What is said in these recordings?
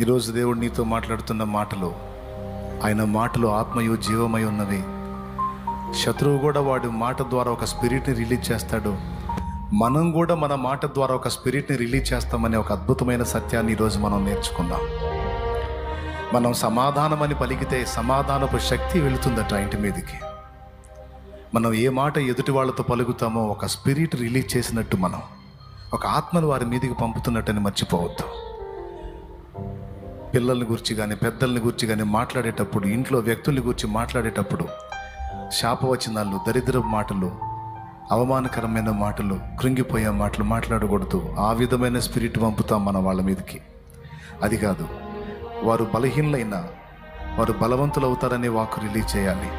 ఈరోజు దేవుడు నీతో మాట్లాడుతున్న మాటలు, ఆయన మాటలు ఆత్మయు జీవమై ఉన్నవి. శత్రువు కూడా వాడి మాట ద్వారా ఒక స్పిరిట్ని రిలీజ్ చేస్తాడు. మనం కూడా మన మాట ద్వారా ఒక స్పిరిట్ని రిలీజ్ చేస్తామనే ఒక అద్భుతమైన సత్యాన్ని ఈరోజు మనం నేర్చుకుందాం. మనం సమాధానం అని పలికితే సమాధానపు శక్తి వెళుతుందట ఇంటి మీదకి. మనం ఏ మాట ఎదుటి వాళ్ళతో పలుకుతామో ఒక స్పిరిట్ రిలీజ్ చేసినట్టు, మనం ఒక ఆత్మను వారి మీదకి పంపుతున్నట్టని మర్చిపోవద్దు. పిల్లల్ని గురించి కానీ పెద్దల్ని గురించి కానీ మాట్లాడేటప్పుడు, ఇంట్లో వ్యక్తుల్ని గురించి మాట్లాడేటప్పుడు శాపవచనాలు, దరిద్రపు మాటలు, అవమానకరమైన మాటలు, కృంగిపోయే మాటలు మాట్లాడకూడదు. ఆ విధమైన స్పిరిట్ పంపుతాం మన వాళ్ళ మీదకి. అది కాదు, వారు బలహీనులైనా వారు బలవంతులు అవుతారనే వాక్కు రిలీజ్ చేయాలి.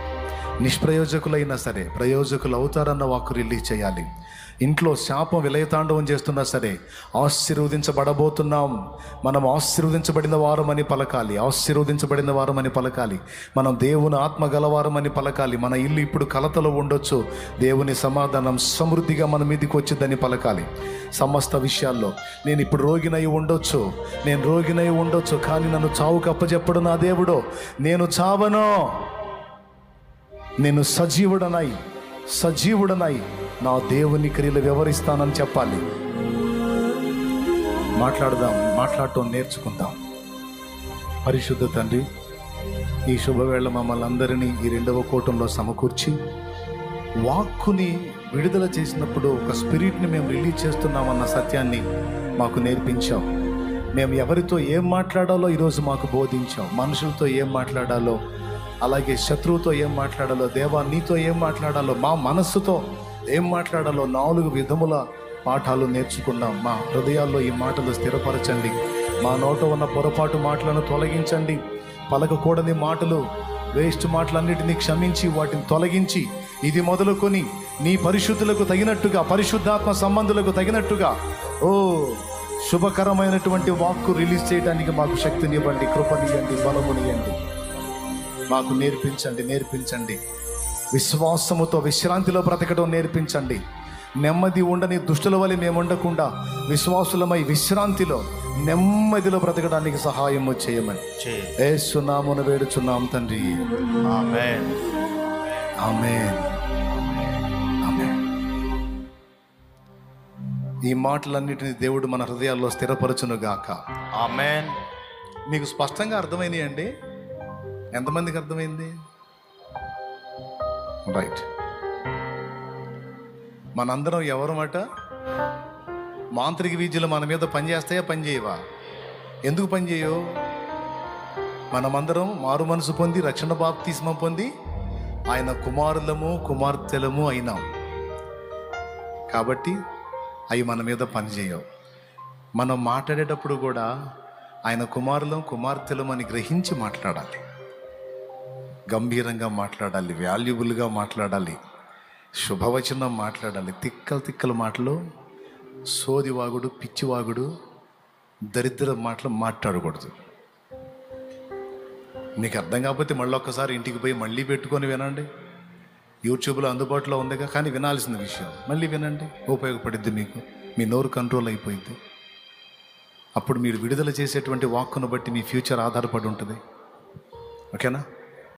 నిష్ప్రయోజకులైనా సరే ప్రయోజకులు అవుతారన్న వాక్కు రిలీజ్ చేయాలి. ఇంట్లో శాపం విలయతాండవం చేస్తున్నా సరే ఆశీర్వదించబడబోతున్నాం, మనం ఆశీర్వదించబడిన వారమని పలకాలి, ఆశీర్వదించబడిన వారమని పలకాలి, మనం దేవుని ఆత్మ గలవారమని పలకాలి. మన ఇల్లు ఇప్పుడు కలతలో ఉండొచ్చు, దేవుని సమాధానం సమృద్ధిగా మన మీదకి వచ్చిందని పలకాలి. సమస్త విషయాల్లో నేను ఇప్పుడు రోగినై ఉండొచ్చు, నేను రోగినై ఉండొచ్చు, కానీ నన్ను చావుకు అప్పచెప్పడు నా దేవుడు. నేను చావను, నేను సజీవుడనై నా దేవుని క్రియలు వివరిస్తానని చెప్పాలి. మాట్లాడటం నేర్చుకుందాం. పరిశుద్ధ తండ్రి, ఈ శుభవేళ మమ్మల్ని అందరినీ ఈ 2వ కూటంలో సమకూర్చి వాక్కుని విడుదల చేసినప్పుడు ఒక స్పిరిట్ని మేము రిలీజ్ చేస్తున్నామన్న సత్యాన్ని మాకు నేర్పించావు. మేము ఎవరితో ఏం మాట్లాడాలో ఈరోజు మాకు బోధించావు. మనుషులతో ఏం మాట్లాడాలో, అలాగే శత్రువుతో ఏం మాట్లాడాలో, దేవా నీతో ఏం మాట్లాడాలో, మా మనస్సుతో ఏం మాట్లాడాలో 4 విధముల పాఠాలు నేర్చుకున్నాం. మా హృదయాల్లో ఈ మాటలు స్థిరపరచండి. మా నోట ఉన్న పొరపాటు మాటలను తొలగించండి. పలకకూడని మాటలు, వేస్ట్ మాటలన్నిటినీ క్షమించి వాటిని తొలగించి, ఇది మొదలుకొని నీ పరిశుద్ధులకు తగినట్టుగా, పరిశుద్ధాత్మ సంబంధులకు తగినట్టుగా శుభకరమైనటువంటి వాక్కు రిలీజ్ చేయడానికి మాకు శక్తినివ్వండి, కృపనియండి, బలమునియండి. మాకు నేర్పించండి. విశ్వాసముతో విశ్రాంతిలో బ్రతకడం నేర్పించండి. నెమ్మది ఉండని దుష్టుల వలె మేము ఉండకుండా విశ్వాసులమై విశ్రాంతిలో నెమ్మదిలో బ్రతకడానికి సహాయం చేయమని యేసు నామమున వేడుచున్నాం తండ్రి. ఆమేన్, ఆమేన్, ఆమేన్. ఈ మాటలన్నిటిని దేవుడు మన హృదయాల్లో స్థిరపరచును గాక. ఆమేన్. మీకు స్పష్టంగా అర్థమైనాయండి? ఎంతమందికి అర్థమైంది? రైట్. మనందరం ఎవరమాట? మాంత్రిక విద్యలు మన మీద పనిచేస్తాయా, పనిచేయవా? ఎందుకు పనిచేయవు? మనమందరం మారు మనసు పొంది రక్షణ బాప్తిస్మం పొంది ఆయన కుమారులము కుమార్తెలము అయినాం కాబట్టి అవి మన మీద పనిచేయవు. మనం మాట్లాడేటప్పుడు కూడా ఆయన కుమారులం కుమార్తెలం అని గ్రహించి మాట్లాడాలి. గంభీరంగా మాట్లాడాలి, వాల్యుబుల్గా మాట్లాడాలి, శుభవచనం మాట్లాడాలి. తిక్కల మాటలు, సోదివాగుడు, పిచ్చివాగుడు, దరిద్ర మాటలు మాట్లాడకూడదు. మీకు అర్థం కాకపోతే మళ్ళీ ఒక్కసారి ఇంటికి పోయి మళ్ళీ పెట్టుకొని వినండి. యూట్యూబ్లో అందుబాటులో ఉందిగా, కానీ వినాల్సిన విషయం మళ్ళీ వినండి, ఉపయోగపడుద్ది మీకు. మీ నోరు కంట్రోల్ అయిపోయింది. అప్పుడు మీరు విడుదల చేసేటువంటి వాక్కును బట్టి మీ ఫ్యూచర్ ఆధారపడి ఉంటుంది. ఓకేనా?